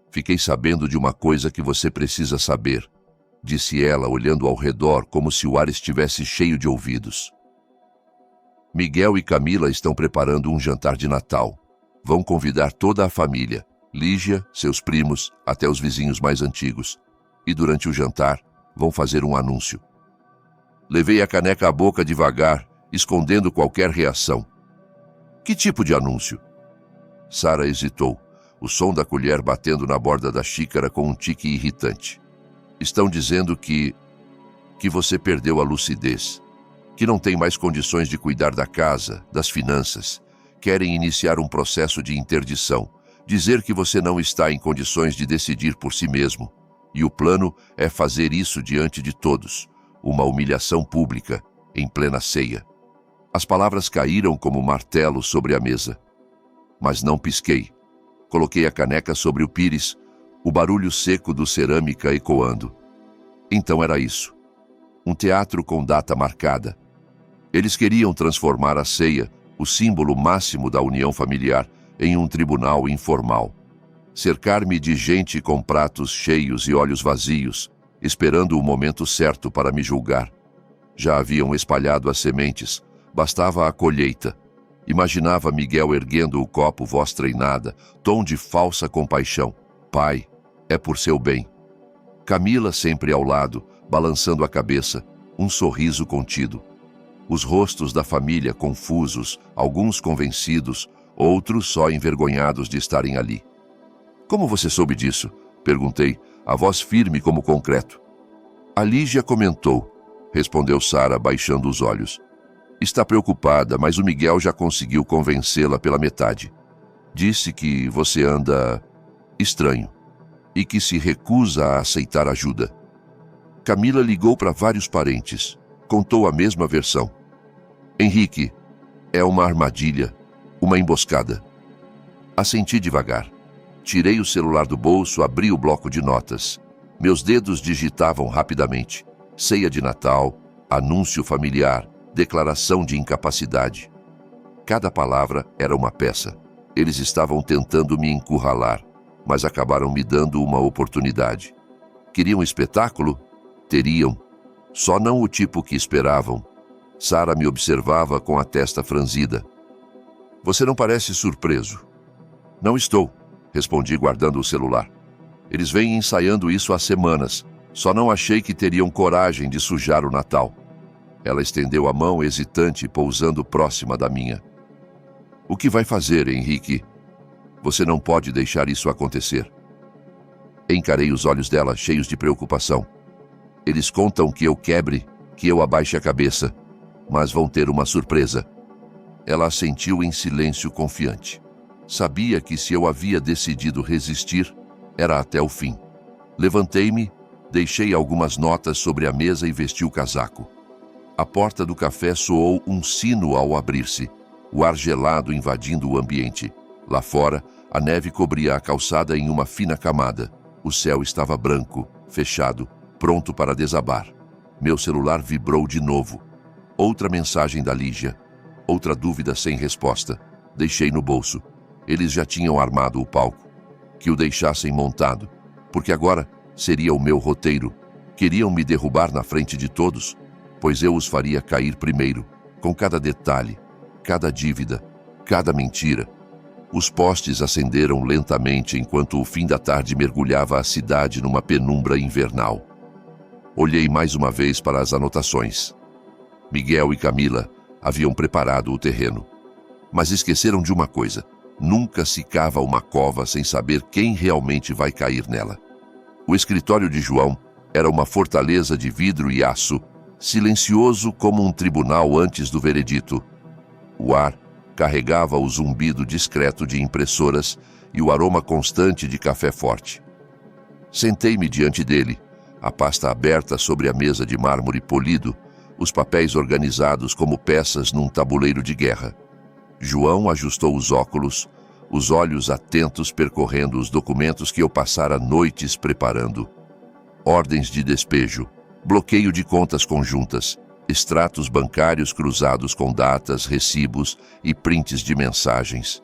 fiquei sabendo de uma coisa que você precisa saber, disse ela, olhando ao redor como se o ar estivesse cheio de ouvidos. Miguel e Camila estão preparando um jantar de Natal. Vão convidar toda a família, Lígia, seus primos, até os vizinhos mais antigos. E durante o jantar, vão fazer um anúncio. Levei a caneca à boca devagar, escondendo qualquer reação. Que tipo de anúncio? Sara hesitou, o som da colher batendo na borda da xícara com um tique irritante. Estão dizendo que você perdeu a lucidez, que não tem mais condições de cuidar da casa, das finanças, querem iniciar um processo de interdição, dizer que você não está em condições de decidir por si mesmo. E o plano é fazer isso diante de todos, uma humilhação pública, em plena ceia. As palavras caíram como martelo sobre a mesa. Mas não pisquei. Coloquei a caneca sobre o pires, o barulho seco do cerâmica ecoando. Então era isso. Um teatro com data marcada. Eles queriam transformar a ceia, o símbolo máximo da união familiar, em um tribunal informal. Cercar-me de gente com pratos cheios e olhos vazios, esperando o momento certo para me julgar. Já haviam espalhado as sementes, bastava a colheita. Imaginava Miguel erguendo o copo voz treinada, tom de falsa compaixão. Pai, é por seu bem. Camila sempre ao lado, balançando a cabeça, um sorriso contido. Os rostos da família confusos, alguns convencidos, outros só envergonhados de estarem ali. Como você soube disso? Perguntei, a voz firme como concreto. A Lígia comentou, respondeu Sara, baixando os olhos. Está preocupada, mas o Miguel já conseguiu convencê-la pela metade. Disse que você anda estranho e que se recusa a aceitar ajuda. Camila ligou para vários parentes. Contou a mesma versão. Henrique, é uma armadilha, uma emboscada. Assenti devagar. Tirei o celular do bolso, abri o bloco de notas. Meus dedos digitavam rapidamente. Ceia de Natal, anúncio familiar, declaração de incapacidade. Cada palavra era uma peça. Eles estavam tentando me encurralar, mas acabaram me dando uma oportunidade. Queriam espetáculo? Teriam. Só não o tipo que esperavam. Sara me observava com a testa franzida. Você não parece surpreso. Não estou, respondi guardando o celular. Eles vêm ensaiando isso há semanas. Só não achei que teriam coragem de sujar o Natal. Ela estendeu a mão hesitante, pousando próxima da minha. O que vai fazer, Henrique? Você não pode deixar isso acontecer. Encarei os olhos dela, cheios de preocupação. Eles contam que eu quebre, que eu abaixe a cabeça, mas vão ter uma surpresa. Ela assentiu em silêncio confiante. Sabia que se eu havia decidido resistir, era até o fim. Levantei-me, deixei algumas notas sobre a mesa e vesti o casaco. A porta do café soou um sino ao abrir-se, o ar gelado invadindo o ambiente. Lá fora, a neve cobria a calçada em uma fina camada. O céu estava branco, fechado, pronto para desabar. Meu celular vibrou de novo. Outra mensagem da Lígia. Outra dúvida sem resposta. Deixei no bolso. Eles já tinham armado o palco. Que o deixassem montado, porque agora seria o meu roteiro. Queriam me derrubar na frente de todos, pois eu os faria cair primeiro, com cada detalhe, cada dívida, cada mentira. Os postes acenderam lentamente enquanto o fim da tarde mergulhava a cidade numa penumbra invernal. Olhei mais uma vez para as anotações. Miguel e Camila haviam preparado o terreno. Mas esqueceram de uma coisa. Nunca se cava uma cova sem saber quem realmente vai cair nela. O escritório de João era uma fortaleza de vidro e aço, silencioso como um tribunal antes do veredito. O ar carregava o zumbido discreto de impressoras e o aroma constante de café forte. Sentei-me diante dele, a pasta aberta sobre a mesa de mármore polido, os papéis organizados como peças num tabuleiro de guerra. João ajustou os óculos, os olhos atentos percorrendo os documentos que eu passara noites preparando. Ordens de despejo, bloqueio de contas conjuntas, extratos bancários cruzados com datas, recibos e prints de mensagens.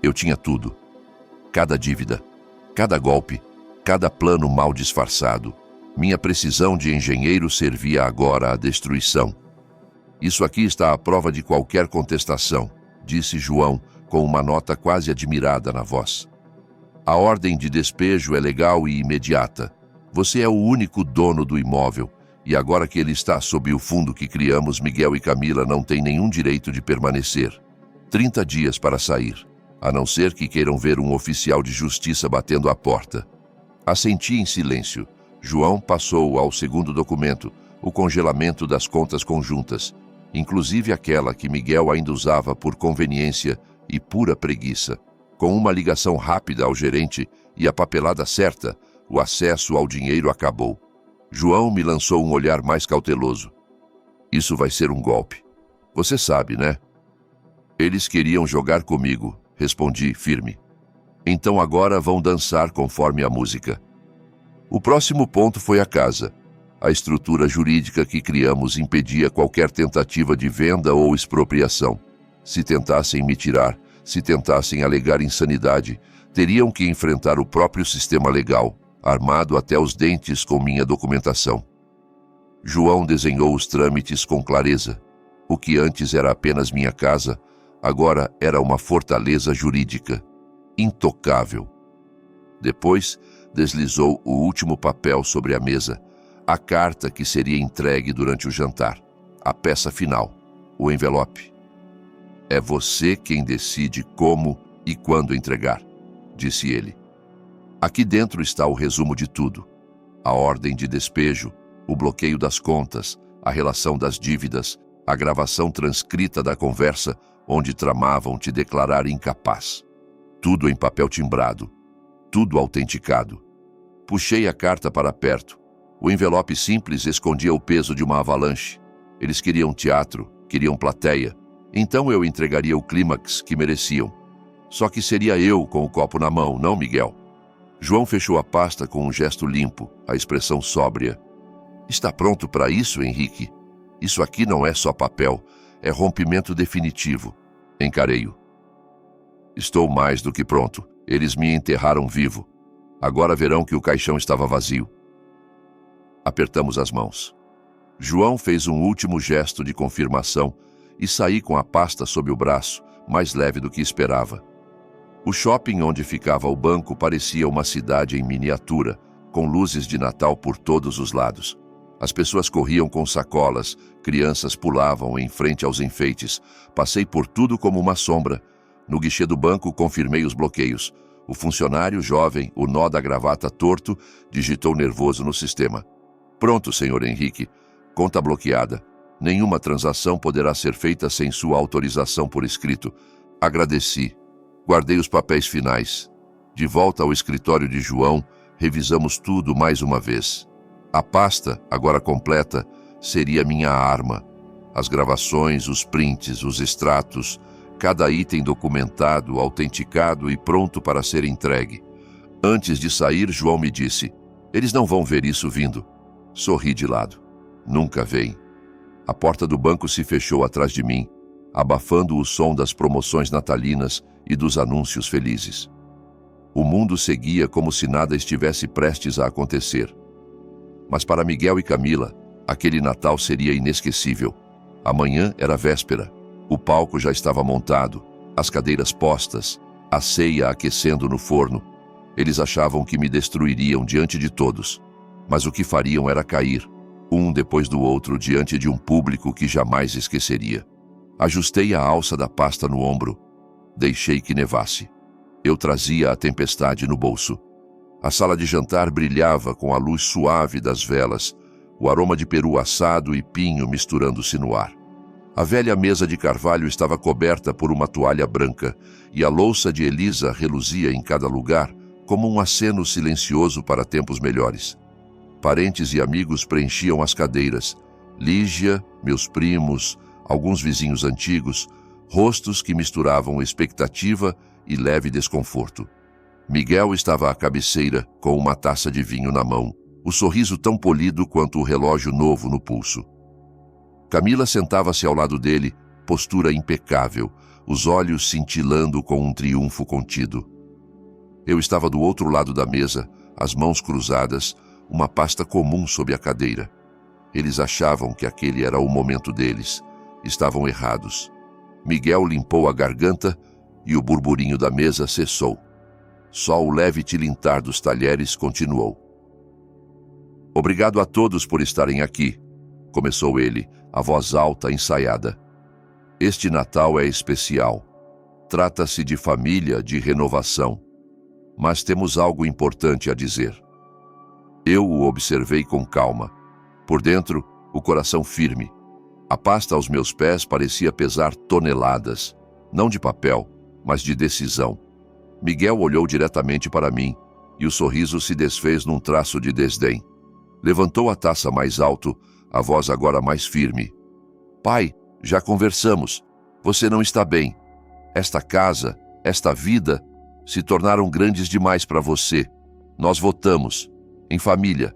Eu tinha tudo. Cada dívida, cada golpe, cada plano mal disfarçado. Minha precisão de engenheiro servia agora à destruição. Isso aqui está à prova de qualquer contestação, disse João, com uma nota quase admirada na voz. A ordem de despejo é legal e imediata. Você é o único dono do imóvel, e agora que ele está sob o fundo que criamos, Miguel e Camila não têm nenhum direito de permanecer. 30 dias para sair, a não ser que queiram ver um oficial de justiça batendo à porta. Assenti em silêncio. João passou ao segundo documento, o congelamento das contas conjuntas, inclusive aquela que Miguel ainda usava por conveniência e pura preguiça. Com uma ligação rápida ao gerente e a papelada certa, o acesso ao dinheiro acabou. João me lançou um olhar mais cauteloso. Isso vai ser um golpe. Você sabe, né? Eles queriam jogar comigo, respondi firme. Então agora vão dançar conforme a música. O próximo ponto foi a casa. A estrutura jurídica que criamos impedia qualquer tentativa de venda ou expropriação. Se tentassem me tirar, se tentassem alegar insanidade, teriam que enfrentar o próprio sistema legal, armado até os dentes com minha documentação. João desenhou os trâmites com clareza. O que antes era apenas minha casa, agora era uma fortaleza jurídica, intocável. Depois, deslizou o último papel sobre a mesa, a carta que seria entregue durante o jantar, a peça final, o envelope. É você quem decide como e quando entregar, disse ele. Aqui dentro está o resumo de tudo. A ordem de despejo, o bloqueio das contas, a relação das dívidas, a gravação transcrita da conversa onde tramavam te declarar incapaz. Tudo em papel timbrado, tudo autenticado. Puxei a carta para perto. O envelope simples escondia o peso de uma avalanche. Eles queriam teatro, queriam plateia. Então eu entregaria o clímax que mereciam. Só que seria eu com o copo na mão, não Miguel. João fechou a pasta com um gesto limpo, a expressão sóbria. Está pronto para isso, Henrique? Isso aqui não é só papel, é rompimento definitivo. Encarei-o. Estou mais do que pronto. Eles me enterraram vivo. Agora verão que o caixão estava vazio. Apertamos as mãos. João fez um último gesto de confirmação e saí com a pasta sob o braço, mais leve do que esperava. O shopping onde ficava o banco parecia uma cidade em miniatura, com luzes de Natal por todos os lados. As pessoas corriam com sacolas, crianças pulavam em frente aos enfeites. Passei por tudo como uma sombra. No guichê do banco confirmei os bloqueios. O funcionário jovem, o nó da gravata torto, digitou nervoso no sistema. Pronto, senhor Henrique. Conta bloqueada. Nenhuma transação poderá ser feita sem sua autorização por escrito. Agradeci. Guardei os papéis finais. De volta ao escritório de João, revisamos tudo mais uma vez. A pasta, agora completa, seria minha arma. As gravações, os prints, os extratos, cada item documentado, autenticado e pronto para ser entregue. Antes de sair, João me disse, eles não vão ver isso vindo. Sorri de lado. Nunca veem. A porta do banco se fechou atrás de mim, abafando o som das promoções natalinas e dos anúncios felizes. O mundo seguia como se nada estivesse prestes a acontecer. Mas para Miguel e Camila, aquele Natal seria inesquecível. Amanhã era véspera. O palco já estava montado, as cadeiras postas, a ceia aquecendo no forno. Eles achavam que me destruiriam diante de todos. Mas o que fariam era cair, um depois do outro, diante de um público que jamais esqueceria. Ajustei a alça da pasta no ombro. Deixei que nevasse. Eu trazia a tempestade no bolso. A sala de jantar brilhava com a luz suave das velas, o aroma de peru assado e pinho misturando-se no ar. A velha mesa de carvalho estava coberta por uma toalha branca e a louça de Elisa reluzia em cada lugar como um aceno silencioso para tempos melhores. Parentes e amigos preenchiam as cadeiras. Lígia, meus primos, alguns vizinhos antigos, rostos que misturavam expectativa e leve desconforto. Miguel estava à cabeceira, com uma taça de vinho na mão, o sorriso tão polido quanto o relógio novo no pulso. Camila sentava-se ao lado dele, postura impecável, os olhos cintilando com um triunfo contido. Eu estava do outro lado da mesa, as mãos cruzadas, uma pasta comum sob a cadeira. Eles achavam que aquele era o momento deles. Estavam errados. Miguel limpou a garganta e o burburinho da mesa cessou. Só o leve tilintar dos talheres continuou. Obrigado a todos por estarem aqui, começou ele, a voz alta ensaiada. Este Natal é especial. Trata-se de família, de renovação. Mas temos algo importante a dizer. Eu o observei com calma. Por dentro, o coração firme. A pasta aos meus pés parecia pesar toneladas, não de papel, mas de decisão. Miguel olhou diretamente para mim, e o sorriso se desfez num traço de desdém. Levantou a taça mais alto, a voz agora mais firme. Pai, já conversamos. Você não está bem. Esta casa, esta vida, se tornaram grandes demais para você. Nós votamos, em família.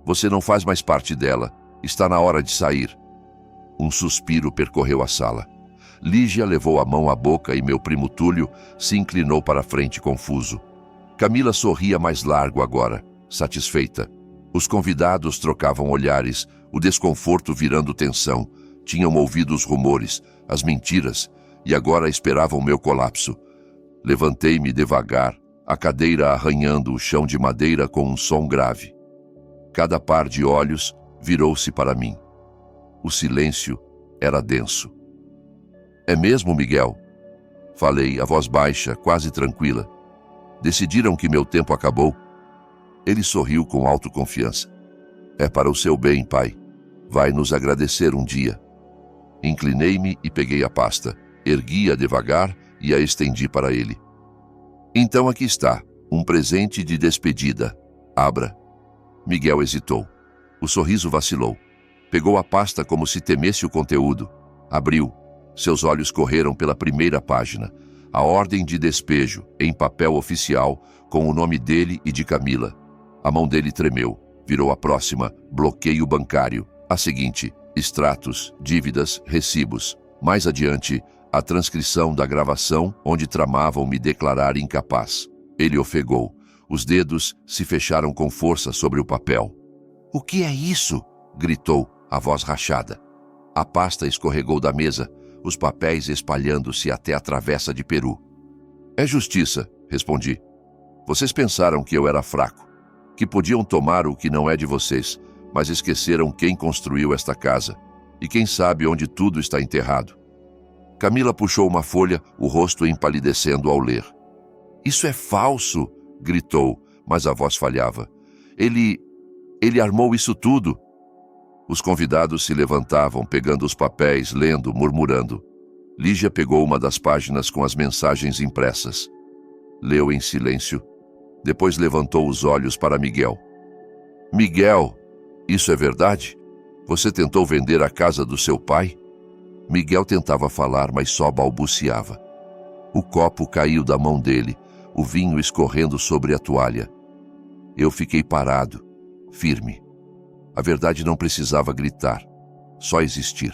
Você não faz mais parte dela. Está na hora de sair. Um suspiro percorreu a sala. Lígia levou a mão à boca e meu primo Túlio se inclinou para a frente confuso. Camila sorria mais largo agora, satisfeita. Os convidados trocavam olhares, o desconforto virando tensão. Tinham ouvido os rumores, as mentiras, e agora esperavam meu colapso. Levantei-me devagar, a cadeira arranhando o chão de madeira com um som grave. Cada par de olhos virou-se para mim. O silêncio era denso. É mesmo, Miguel? Falei, a voz baixa, quase tranquila. Decidiram que meu tempo acabou? Ele sorriu com autoconfiança. É para o seu bem, pai. Vai nos agradecer um dia. Inclinei-me e peguei a pasta. Ergui-a devagar e a estendi para ele. Então aqui está, um presente de despedida. Abra. Miguel hesitou. O sorriso vacilou. Pegou a pasta como se temesse o conteúdo. Abriu. Seus olhos correram pela primeira página. A ordem de despejo, em papel oficial, com o nome dele e de Camila. A mão dele tremeu. Virou a próxima, bloqueio bancário. A seguinte, extratos, dívidas, recibos. Mais adiante, a transcrição da gravação onde tramavam me declarar incapaz. Ele ofegou. Os dedos se fecharam com força sobre o papel. O que é isso? Gritou, a voz rachada. A pasta escorregou da mesa, os papéis espalhando-se até a travessa de peru. É justiça, respondi. Vocês pensaram que eu era fraco, que podiam tomar o que não é de vocês, mas esqueceram quem construiu esta casa e quem sabe onde tudo está enterrado. Camila puxou uma folha, o rosto empalidecendo ao ler. Isso é falso, gritou, mas a voz falhava. Ele armou isso tudo. Os convidados se levantavam, pegando os papéis, lendo, murmurando. Lígia pegou uma das páginas com as mensagens impressas. Leu em silêncio. Depois levantou os olhos para Miguel. Miguel, isso é verdade? Você tentou vender a casa do seu pai? Miguel tentava falar, mas só balbuciava. O copo caiu da mão dele, o vinho escorrendo sobre a toalha. Eu fiquei parado, firme. A verdade não precisava gritar, só existir.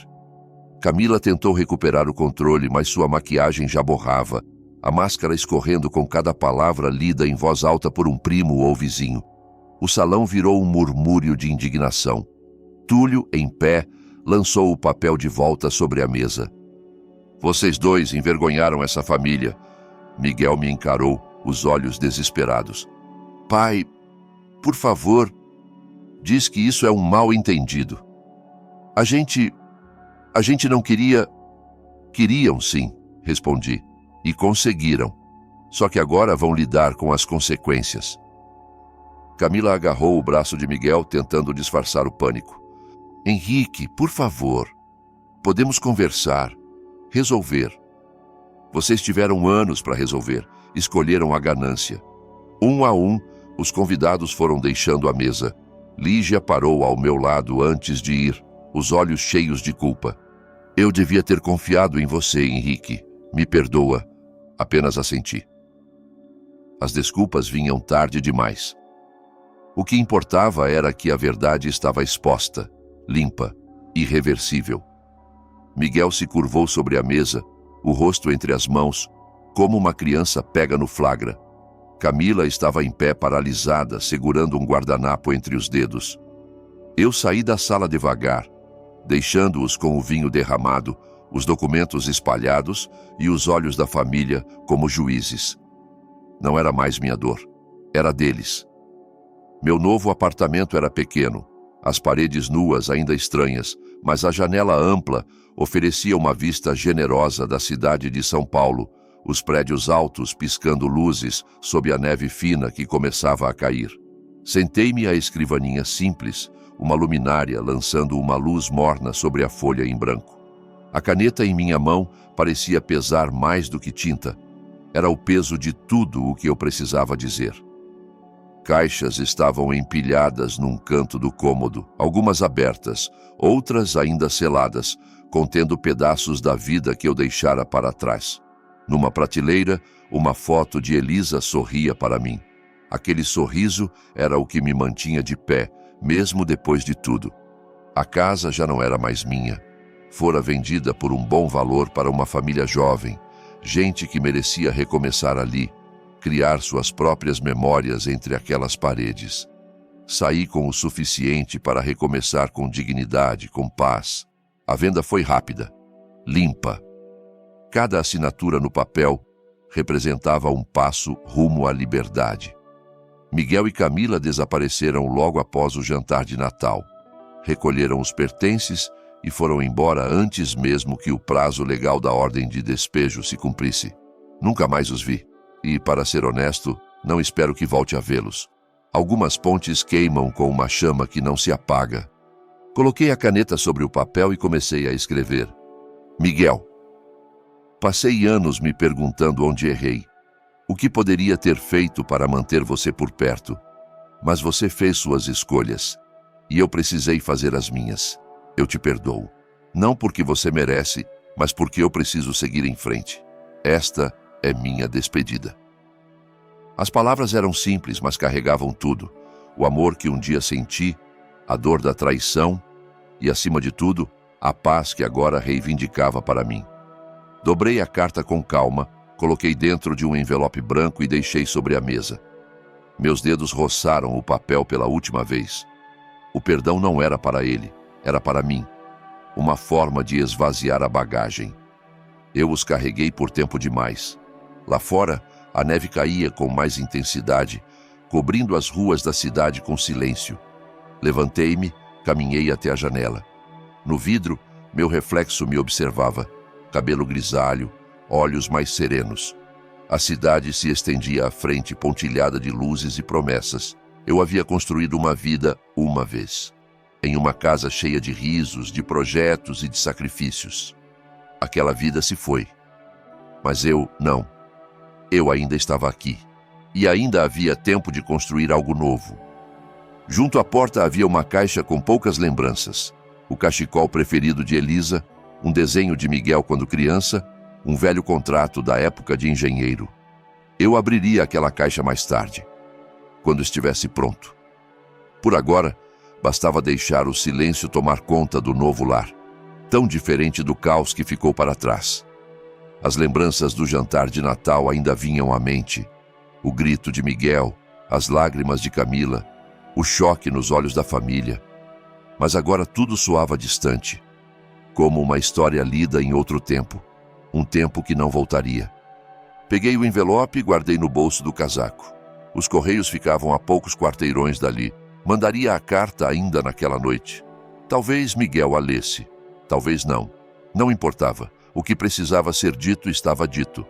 Camila tentou recuperar o controle, mas sua maquiagem já borrava, a máscara escorrendo com cada palavra lida em voz alta por um primo ou vizinho. O salão virou um murmúrio de indignação. Túlio, em pé, lançou o papel de volta sobre a mesa. Vocês dois envergonharam essa família. Miguel me encarou, os olhos desesperados. Pai, por favor, diz que isso é um mal-entendido. A gente não queria... Queriam, sim, respondi. E conseguiram. Só que agora vão lidar com as consequências. Camila agarrou o braço de Miguel, tentando disfarçar o pânico. Henrique, por favor. Podemos conversar. Resolver. Vocês tiveram anos para resolver. Escolheram a ganância. Um a um, os convidados foram deixando a mesa. Lígia parou ao meu lado antes de ir, os olhos cheios de culpa. Eu devia ter confiado em você, Henrique. Me perdoa. Apenas assenti. As desculpas vinham tarde demais. O que importava era que a verdade estava exposta, limpa, irreversível. Miguel se curvou sobre a mesa, o rosto entre as mãos, como uma criança pega no flagra. Camila estava em pé paralisada, segurando um guardanapo entre os dedos. Eu saí da sala devagar, deixando-os com o vinho derramado, os documentos espalhados e os olhos da família como juízes. Não era mais minha dor, era deles. Meu novo apartamento era pequeno, as paredes nuas ainda estranhas, mas a janela ampla oferecia uma vista generosa da cidade de São Paulo, os prédios altos piscando luzes sob a neve fina que começava a cair. Sentei-me à escrivaninha simples, uma luminária lançando uma luz morna sobre a folha em branco. A caneta em minha mão parecia pesar mais do que tinta. Era o peso de tudo o que eu precisava dizer. Caixas estavam empilhadas num canto do cômodo, algumas abertas, outras ainda seladas, contendo pedaços da vida que eu deixara para trás. Numa prateleira, uma foto de Elisa sorria para mim. Aquele sorriso era o que me mantinha de pé, mesmo depois de tudo. A casa já não era mais minha. Fora vendida por um bom valor para uma família jovem, gente que merecia recomeçar ali, criar suas próprias memórias entre aquelas paredes. Saí com o suficiente para recomeçar com dignidade, com paz. A venda foi rápida, limpa. Cada assinatura no papel representava um passo rumo à liberdade. Miguel e Camila desapareceram logo após o jantar de Natal. Recolheram os pertences e foram embora antes mesmo que o prazo legal da ordem de despejo se cumprisse. Nunca mais os vi. E, para ser honesto, não espero que volte a vê-los. Algumas pontes queimam com uma chama que não se apaga. Coloquei a caneta sobre o papel e comecei a escrever. Miguel. Passei anos me perguntando onde errei. O que poderia ter feito para manter você por perto? Mas você fez suas escolhas. E eu precisei fazer as minhas. Eu te perdoo. Não porque você merece, mas porque eu preciso seguir em frente. Esta é minha despedida. As palavras eram simples, mas carregavam tudo. O amor que um dia senti, a dor da traição e, acima de tudo, a paz que agora reivindicava para mim. Dobrei a carta com calma, coloquei dentro de um envelope branco e deixei sobre a mesa. Meus dedos roçaram o papel pela última vez. O perdão não era para ele, era para mim. Uma forma de esvaziar a bagagem. Eu os carreguei por tempo demais. Lá fora, a neve caía com mais intensidade, cobrindo as ruas da cidade com silêncio. Levantei-me, caminhei até a janela. No vidro, meu reflexo me observava. Cabelo grisalho, olhos mais serenos. A cidade se estendia à frente, pontilhada de luzes e promessas. Eu havia construído uma vida uma vez. Em uma casa cheia de risos, de projetos e de sacrifícios. Aquela vida se foi. Mas eu não. Eu ainda estava aqui. E ainda havia tempo de construir algo novo. Junto à porta havia uma caixa com poucas lembranças. O cachecol preferido de Elisa, um desenho de Miguel quando criança, um velho contrato da época de engenheiro. Eu abriria aquela caixa mais tarde, quando estivesse pronto. Por agora, bastava deixar o silêncio tomar conta do novo lar, tão diferente do caos que ficou para trás. As lembranças do jantar de Natal ainda vinham à mente. O grito de Miguel, as lágrimas de Camila, o choque nos olhos da família. Mas agora tudo soava distante, como uma história lida em outro tempo, um tempo que não voltaria. Peguei o envelope e guardei no bolso do casaco. Os correios ficavam a poucos quarteirões dali. Mandaria a carta ainda naquela noite. Talvez Miguel a lesse, talvez não. Não importava. O que precisava ser dito estava dito.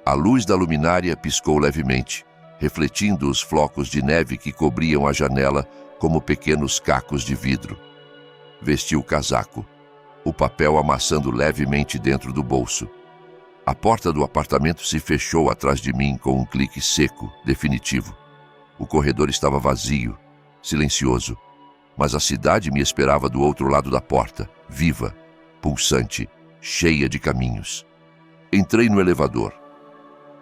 A luz da luminária piscou levemente, refletindo os flocos de neve que cobriam a janela como pequenos cacos de vidro. Vesti o casaco, o papel amassando levemente dentro do bolso. A porta do apartamento se fechou atrás de mim com um clique seco, definitivo. O corredor estava vazio, silencioso, mas a cidade me esperava do outro lado da porta, viva, pulsante, cheia de caminhos. Entrei no elevador.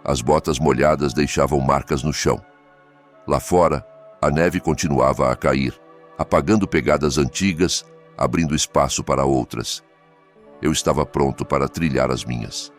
As botas molhadas deixavam marcas no chão. Lá fora, a neve continuava a cair, apagando pegadas antigas, abrindo espaço para outras. Eu estava pronto para trilhar as minhas.